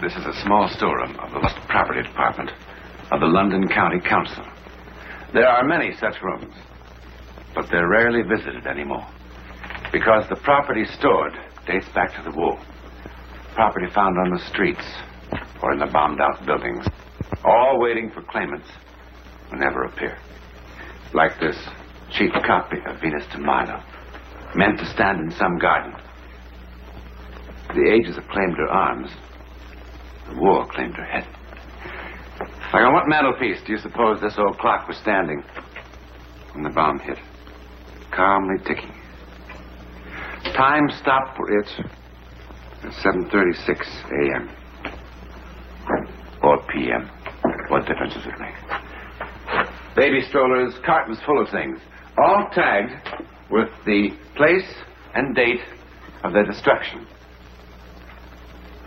This is a small storeroom of the Lost Property Department of the London County Council. There are many such rooms, but they're rarely visited anymore because the property stored dates back to the war. Property found on the streets or in the bombed-out buildings, all waiting for claimants who never appear. Like this cheap copy of Venus de Milo, meant to stand in some garden. The ages have claimed her arms. The war claimed her head. Like on what mantelpiece do you suppose this old clock was standing when the bomb hit? Calmly ticking. Time stopped for it at 7:36 a.m. or p.m. What difference does it make? Baby strollers, cartons full of things, all tagged with the place and date of their destruction.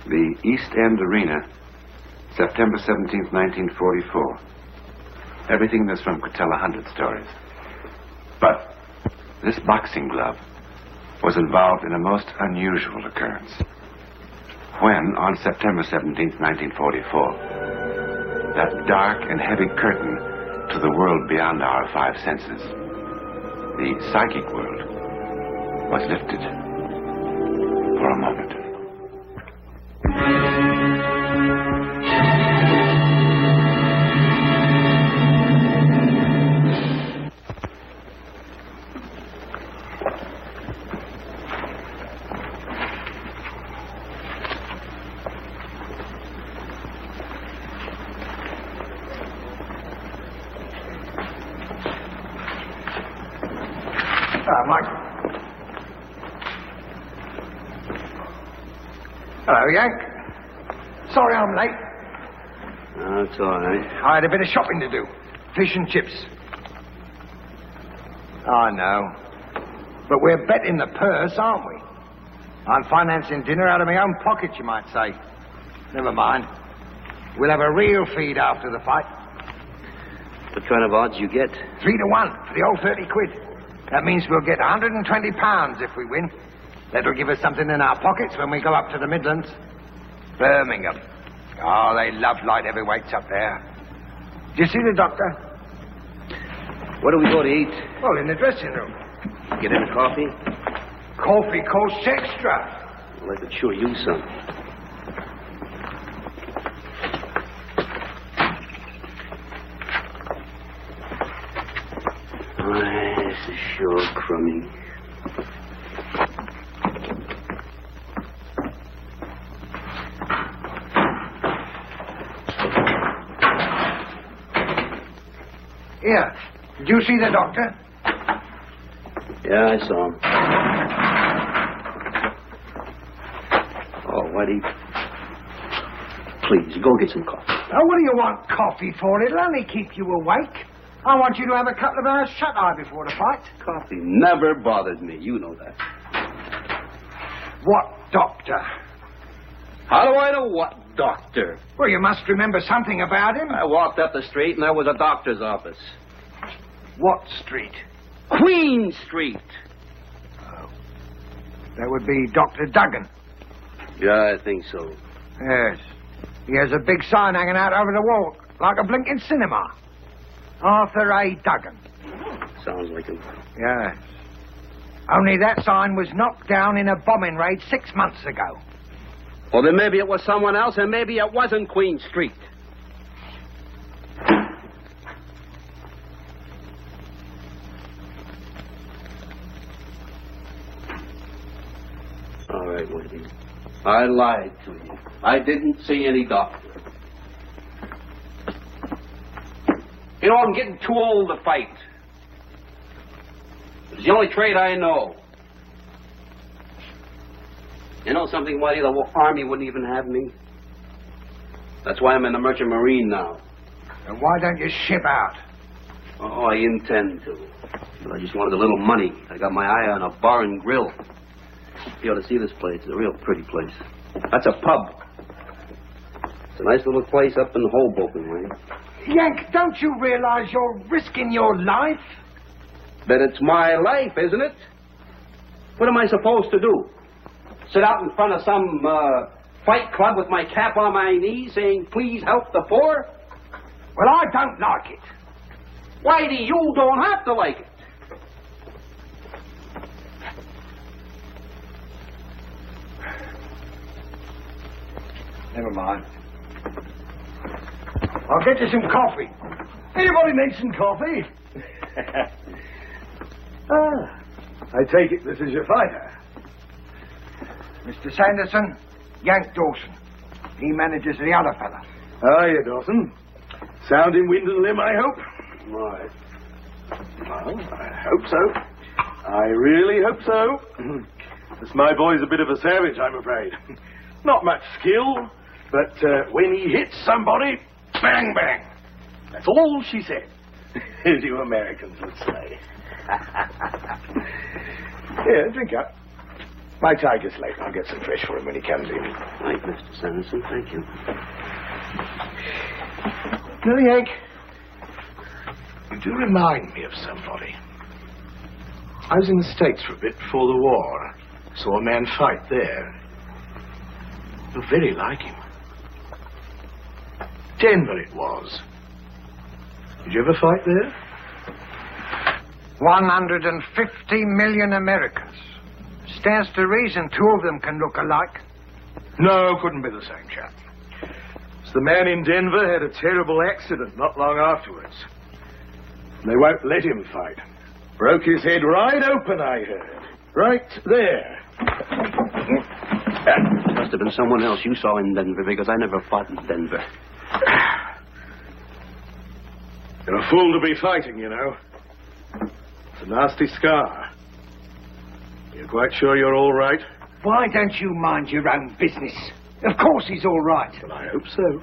The East End Arena, September 17th, 1944. Everything in this room could tell 100 stories. But this boxing glove was involved in a most unusual occurrence. When, on September 17th, 1944, that dark and heavy curtain to the world beyond our five senses, the psychic world, was lifted for a moment. Mike. Hello, Yank. Sorry I'm late. Oh, it's all right. I had a bit of shopping to do. Fish and chips. I know. But we're betting the purse, aren't we? I'm financing dinner out of my own pocket, you might say. Never mind. We'll have a real feed after the fight. What kind of odds you get? 3-1 for the old 30 quid. That means we'll get £120 if we win. That'll give us something in our pockets when we go up to the Midlands. Birmingham. Oh, they love light heavyweights up there. Do you see the doctor? Where do we go to eat? Well, in the dressing room. Get any coffee? Coffee costs extra. Well, I could sure use some. This is sure crummy. Here. Did you see the doctor? Yeah, I saw him. Oh, Whitey. Please, go get some coffee. Oh, what do you want coffee for? It'll only keep you awake. I want you to have a couple of hours shut-eye before the fight. Coffee never bothered me. You know that. What doctor? How do I know what doctor? Well, you must remember something about him. I walked up the street and there was a doctor's office. What street? Queen Street. Oh. That would be Dr. Duggan. Yeah, I think so. Yes. He has a big sign hanging out over the wall, like a blinking cinema. Arthur A. Duggan. Sounds like him. Yes. Only that sign was knocked down in a bombing raid 6 months ago. Well, then maybe it was someone else, and maybe it wasn't Queen Street. All right, Whitey. I lied to you. I didn't see any doctor. You know, I'm getting too old to fight. It's the only trade I know. You know something, Whitey? The Army wouldn't even have me. That's why I'm in the Merchant Marine now. And why don't you ship out? Oh, I intend to. But I just wanted a little money. I got my eye on a bar and grill. You ought to see this place. It's a real pretty place. That's a pub. It's a nice little place up in Hoboken way. Yank, don't you realize you're risking your life? But it's my life, isn't it? What am I supposed to do? Sit out in front of some Fight Club with my cap on my knees saying, please help the poor? Well, I don't like it. Whitey, you don't have to like it. Never mind. I'll get you some coffee. Anybody need some coffee? I take it this is your fighter. Mr. Sanderson, Yank Dawson. He manages the other fella. How are you, Dawson? Sound in wind and limb, I hope? Right. Well, I hope so. I really hope so. This my boy's a bit of a savage, I'm afraid. Not much skill, but when he hits somebody, bang, bang. That's all she said, as you Americans would say. Here, drink up. My tiger's late. I'll get some fresh for him when he comes in. Right, Mr. Sanderson, thank you. Now, Yank, you do remind me of somebody. I was in the States for a bit before the war. Saw a man fight there. You're very like him. Denver it was. Did you ever fight there? 150 million Americans. Stands to reason two of them can look alike. No, couldn't be the same chap. The man in Denver had a terrible accident not long afterwards. They won't let him fight. Broke his head right open, I heard. Right there. Must have been someone else you saw in Denver, because I never fought in Denver. You're a fool to be fighting, you know. It's a nasty scar. You're quite sure you're all right? Why don't you mind your own business? Of course he's all right. Well, I hope so.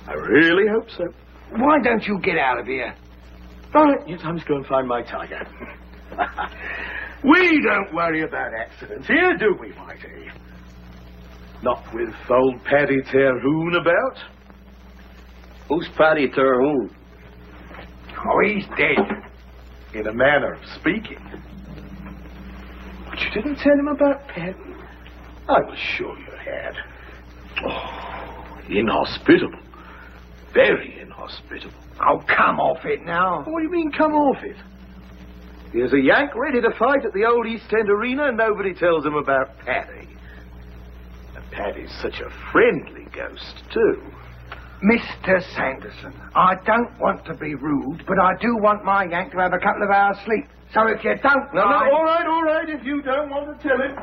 I really hope so. Why don't you get out of here? Right, yes, I must go and find my tiger. We don't worry about accidents here, do we, Whitey? Not with old Paddy Terhune about. Who's Paddy Terhune? Oh, he's dead. In a manner of speaking. But you didn't tell him about Paddy? I was sure you had. Oh, inhospitable. Very inhospitable. Oh, come off it now. What do you mean, come off it? Here's a Yank ready to fight at the old East End Arena, and nobody tells him about Paddy. And Paddy's such a friendly ghost, too. Mr. Sanderson, I don't want to be rude, but I do want my Yank to have a couple of hours' sleep. So if you don't... No, all right, if you don't want to tell him.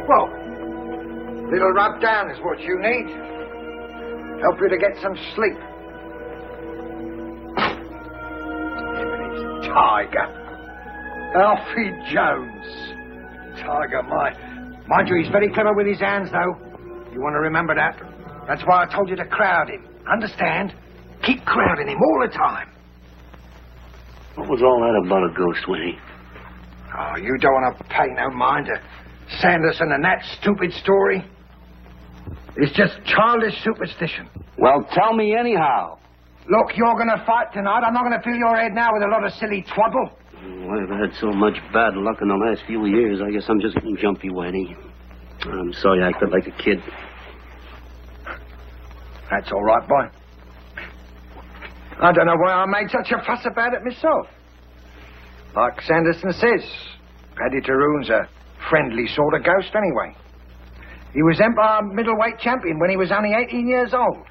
Well, little rub down is what you need. Help you to get some sleep. Tiger. Alfie Jones. Tiger, mind you, he's very clever with his hands, though. You want to remember that. That's why I told you to crowd him. Understand? Keep crowding him all the time. What was all that about a ghost, Winnie? Oh, you don't want to pay no mind to Sanderson and that stupid story. It's just childish superstition. Well, tell me anyhow. Look, you're going to fight tonight. I'm not going to fill your head now with a lot of silly twaddle. I've had so much bad luck in the last few years. I guess I'm just getting jumpy, Whitey. I'm sorry I acted like a kid. That's all right, boy. I don't know why I made such a fuss about it myself. Like Sanderson says, Paddy Terhune's a friendly sort of ghost anyway. He was Empire middleweight champion when he was only 18 years old.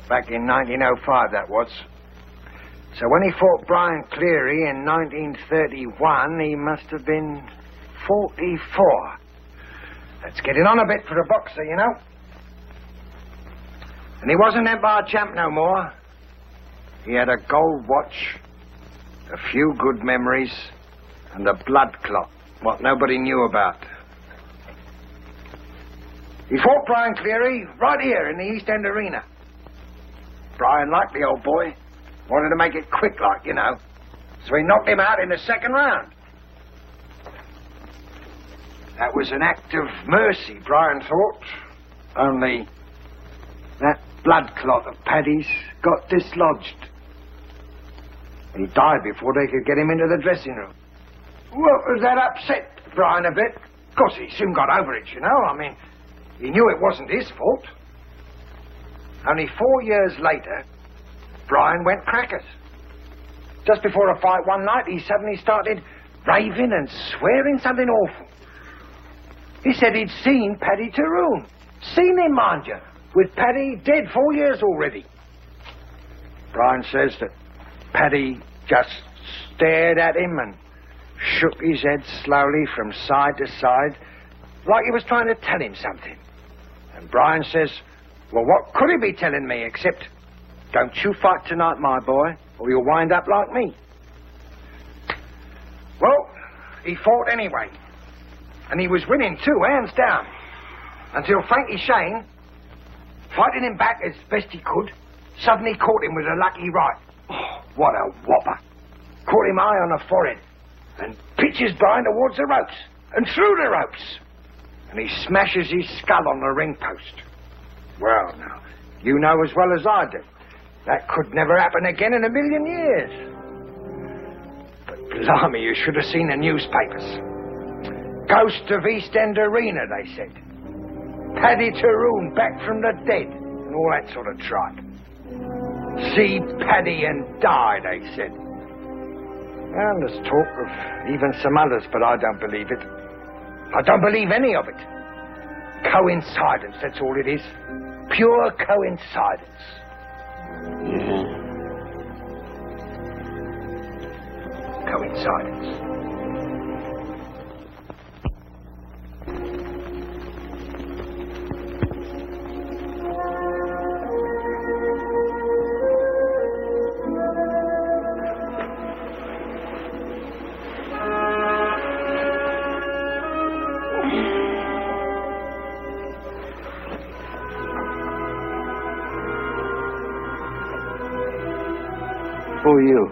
Back in 1905, that was. So when he fought Brian Cleary in 1931, he must have been 44. That's getting on a bit for a boxer, you know. And he wasn't Empire champ no more. He had a gold watch, a few good memories, and a blood clot, what nobody knew about. He fought Brian Cleary right here in the East End Arena. Brian liked the old boy. Wanted to make it quick like, you know. So he knocked him out in the second round. That was an act of mercy, Brian thought. Only that blood clot of Paddy's got dislodged. He died before they could get him into the dressing room. Well, that upset Brian a bit. Of course, he soon got over it, you know. I mean, he knew it wasn't his fault. Only 4 years later, Brian went crackers. Just before a fight one night, he suddenly started raving and swearing something awful. He said he'd seen Paddy Tyrone. Seen him, mind you, with Paddy dead 4 years already. Brian says that Paddy just stared at him and shook his head slowly from side to side, like he was trying to tell him something. And Brian says, well, what could he be telling me except, don't you fight tonight, my boy, or you'll wind up like me. Well, he fought anyway. And he was winning too, hands down. Until Frankie Shane, fighting him back as best he could, suddenly caught him with a lucky right. Oh, what a whopper. Caught him high on the forehead and pitches Brian towards the ropes and through the ropes. And he smashes his skull on the ring post. Well, now, you know as well as I do, that could never happen again in a million years. But blimey, you should have seen the newspapers. Ghost of East End Arena, they said. Paddy Tyrone back from the dead, and all that sort of tripe. See Paddy and die, they said. And there's talk of even some others, but I don't believe it. I don't believe any of it. Coincidence, that's all it is. Pure coincidence. Yeah. Coincidence. Who are you?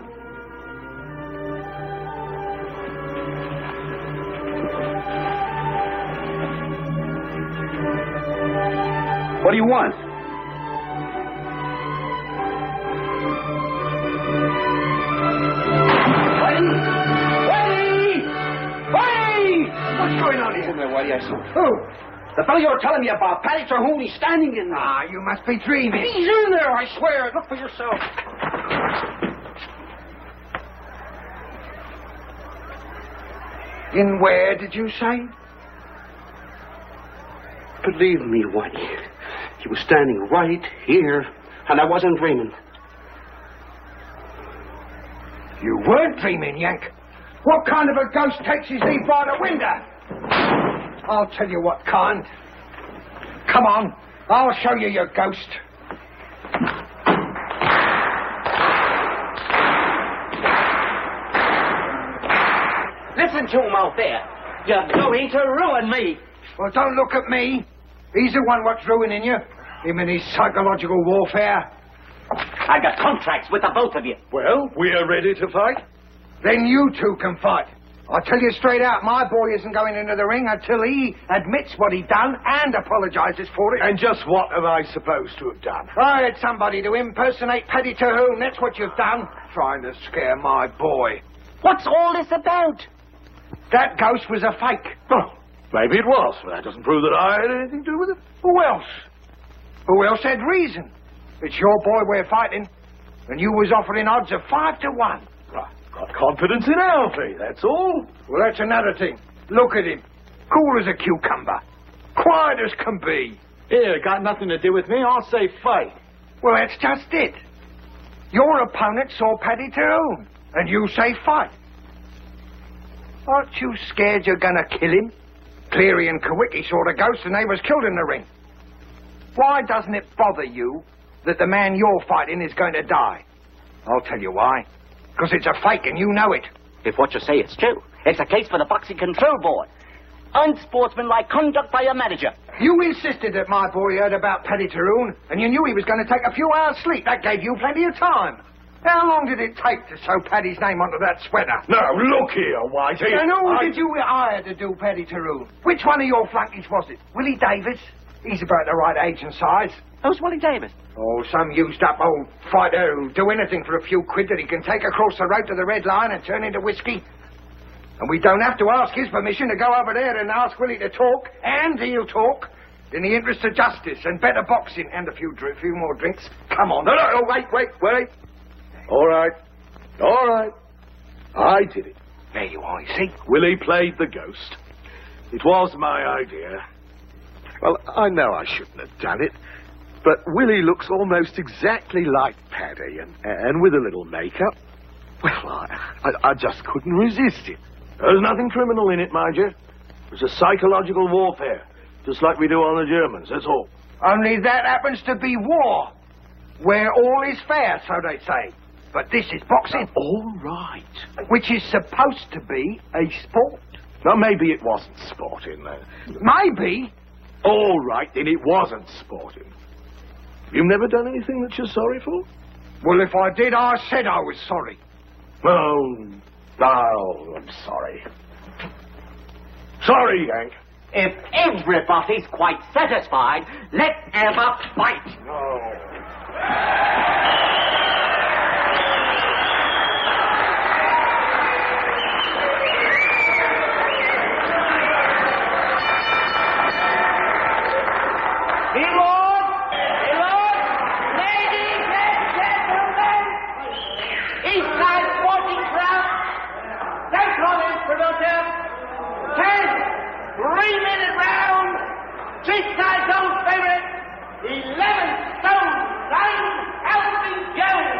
What do you want? What's going on here? Whitey, I saw. Who? The fellow you were telling me about, Paddy Tyrone, he's standing in there. Ah, you must be dreaming. He's in there, I swear. Look for yourself. In where, did you say? Believe me, Whitey, he was standing right here, and I wasn't dreaming. You weren't dreaming, Yank. What kind of a ghost takes his leave by the window? I'll tell you what kind. Come on, I'll show you your ghost. Listen to him out there. You're going to ruin me. Well, don't look at me. He's the one what's ruining you. Him and his psychological warfare. I've got contracts with the both of you. Well, we are ready to fight. Then you two can fight. I'll tell you straight out, my boy isn't going into the ring until he admits what he done and apologizes for it. And just what am I supposed to have done? Hired somebody to impersonate Paddy Tyrone. That's what you've done. Trying to scare my boy. What's all this about? That ghost was a fake. Oh, maybe it was. But that doesn't prove that I had anything to do with it. Who else? Who else had reason? It's your boy we're fighting. And you was offering odds of 5 to 1. Got confidence in Alfie, that's all. Well, that's another thing. Look at him. Cool as a cucumber. Quiet as can be. Here, got nothing to do with me. I'll say fight. Well, that's just it. Your opponent saw Paddy Tyrone, and you say fight. Aren't you scared you're going to kill him? Cleary and Kawicki saw the ghost and they was killed in the ring. Why doesn't it bother you that the man you're fighting is going to die? I'll tell you why. Because it's a fake and you know it. If what you say is true, it's a case for the Boxing Control Board. Unsportsmanlike conduct by a manager. You insisted that my boy heard about Paddy Tyrone, and you knew he was going to take a few hours' sleep. That gave you plenty of time. How long did it take to sew Paddy's name onto that sweater? Now, look here, Whitey. And who did you hire to do Paddy Tyrone? Which one of your flunkies was it? Willie Davis? He's about the right age and size. Who's Willie Davis? Oh, some used-up old fighter who'll do anything for a few quid that he can take across the road to the Red Lion and turn into whiskey. And we don't have to ask his permission to go over there and ask Willie to talk, and he'll talk, in the interest of justice and better boxing and a few more drinks. Come on. No, wait. All right. I did it. There you are, you see. Willie played the ghost. It was my idea. Well, I know I shouldn't have done it, but Willie looks almost exactly like Paddy, and with a little makeup. Well, I just couldn't resist it. There's nothing criminal in it, mind you. It's a psychological warfare, just like we do on the Germans, that's all. Only that happens to be war, where all is fair, so they say. But this is boxing. All right. Which is supposed to be a sport. Now, maybe it wasn't sporting, then. Maybe. All right, then it wasn't sporting. You've never done anything that you're sorry for? Well, if I did, I said I was sorry. Oh, I'm sorry. Sorry, Yank. If everybody's quite satisfied, let's have a fight. Ladies and gentlemen, Eastside Sporting Club, Central Instrumental, 10 3-minute rounds, Eastside's own favorite, 11 stone, 9 Alvin Jones.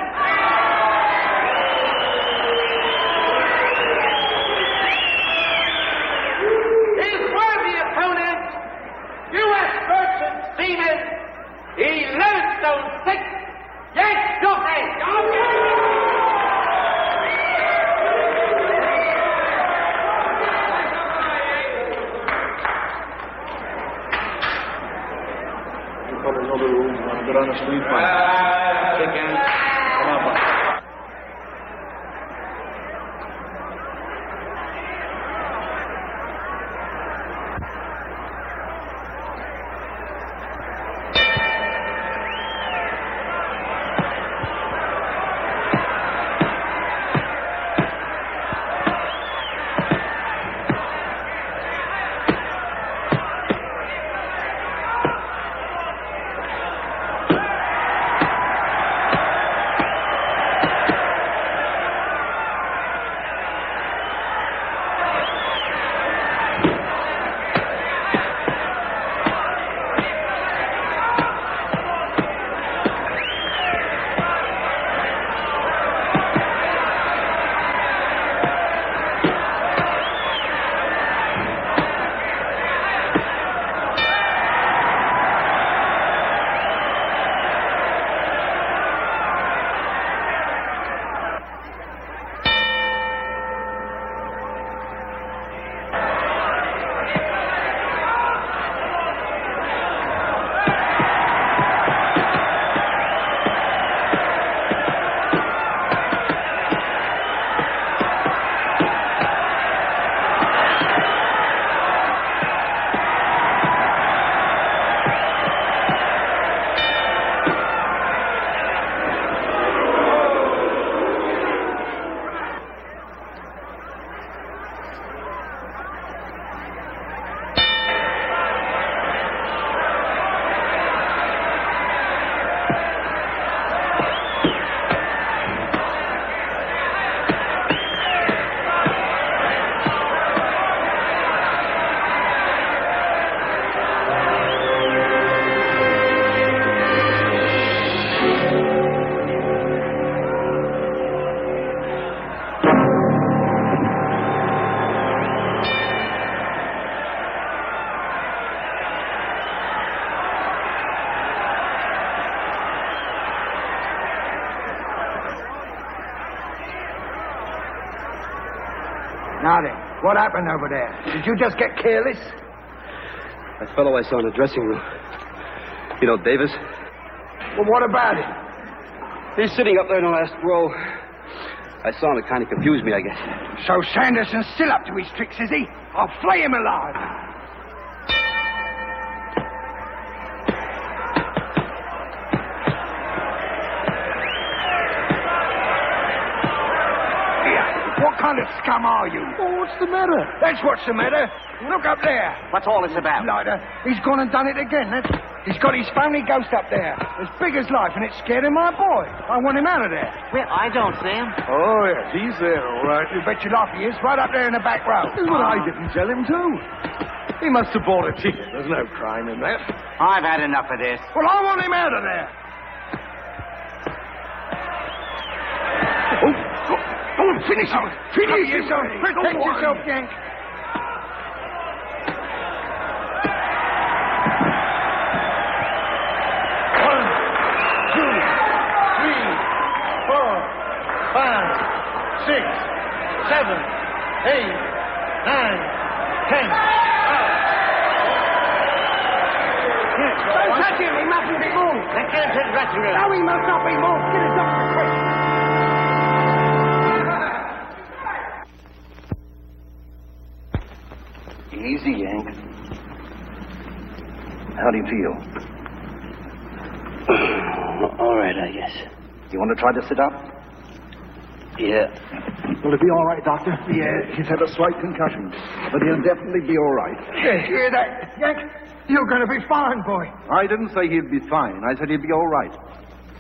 His worthy opponent, U.S. Merchant Seaman, 11 stone 6, Yank Duffy. Get on the street fight. Chicken. Come on, boy. Now then, what happened over there? Did you just get careless? That fellow I saw in the dressing room. You know, Davis? Well, what about him? He's sitting up there in the last row. I saw him. It kind of confused me, I guess. So Sanderson's still up to his tricks, is he? I'll flay him alive. What kind of scum are you? Oh, what's the matter? That's what's the matter. Look up there. What's all this about? Blighter, he's gone and done it again. He's got his phony ghost up there, as big as life, and it's scaring my boy. I want him out of there. Well, I don't see him. Oh, yes, he's there, all right. You bet your life he is, right up there in the back row. That's what I didn't tell him to. He must have bought a ticket. There's no crime in that. I've had enough of this. Well, I want him out of there. Go on, finish him. Finish yourself. Protect yourself, Yank. Don't touch him. He mustn't be moved. Let's get him to the dressing room. No, he must not be moved. Get his doctor quick. Easy, Yank. How do you feel? All right, I guess. You want to try to sit up? Yeah. Will it be all right, Doctor? Yeah, he's had a slight concussion, but he'll definitely be all right. Yeah, hear that, Yank? You're going to be fine, boy. I didn't say he'd be fine. I said he'd be all right.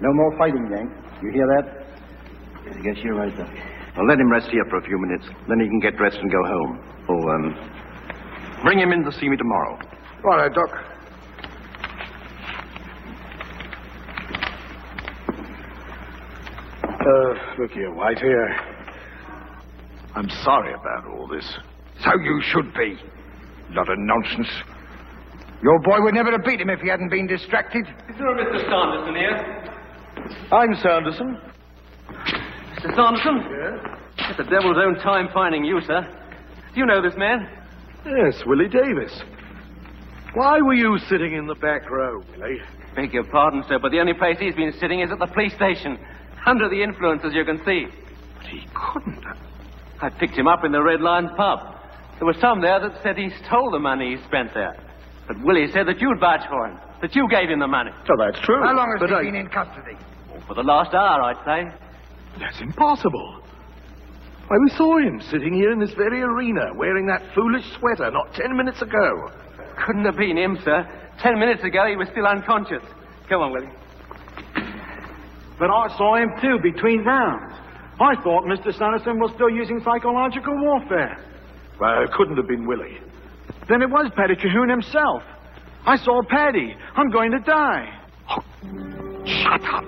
No more fighting, Yank. You hear that? I guess you're right, Doctor. Well, let him rest here for a few minutes. Then he can get dressed and go home. Bring him in to see me tomorrow. Righto, Doc. Look here, White, here. I'm sorry about all this. So you should be. Lot of nonsense. Your boy would never have beat him if he hadn't been distracted. Is there a Mr. Sanderson here? I'm Sanderson. Mr. Sanderson? Yes? It's the devil's own time finding you, sir. Do you know this man? Yes, Willie Davis. Why were you sitting in the back row, Willie? Beg your pardon, sir, but the only place he's been sitting is at the police station. Under the influence, as you can see. But he couldn't have. I picked him up in the Red Lion pub. There were some there that said he stole the money he spent there. But Willie said that you'd vouch for him, that you gave him the money. So that's true. How long has but he been in custody? Oh, for the last hour, I'd say. That's impossible. Why, we saw him sitting here in this very arena, wearing that foolish sweater not 10 minutes ago. Couldn't have been him, sir. 10 minutes ago, he was still unconscious. Come on, Willie. But I saw him too, between rounds. I thought Mr. Sanderson was still using psychological warfare. Well, it couldn't have been Willie. Then it was Paddy Cahoon himself. I saw Paddy. I'm going to die. Oh, shut up.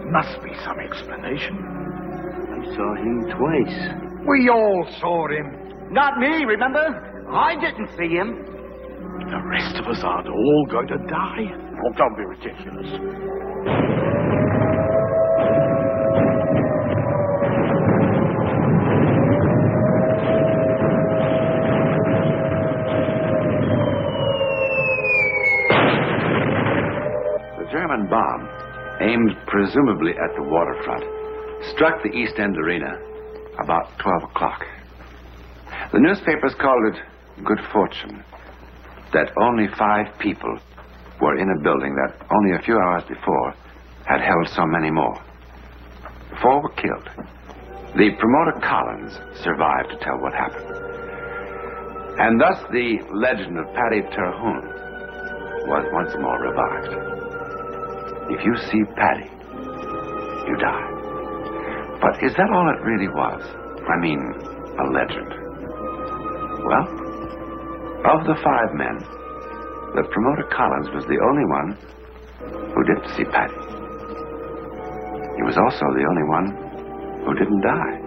Must be some explanation. I saw him twice. We all saw him. Not me, remember? I didn't see him. The rest of us aren't all going to die. Oh, don't be ridiculous. The German bomb, aimed presumably at the waterfront, struck the East End Arena about 12 o'clock. The newspapers called it good fortune that only 5 people were in a building that only a few hours before had held so many more. 4 were killed. The promoter Collins survived to tell what happened. And thus the legend of Paddy Terhune was once more revived. If you see Paddy, you die. But is that all it really was? I mean, a legend. Well, of the 5 men, the promoter Collins was the only one who didn't see Paddy. He was also the only one who didn't die.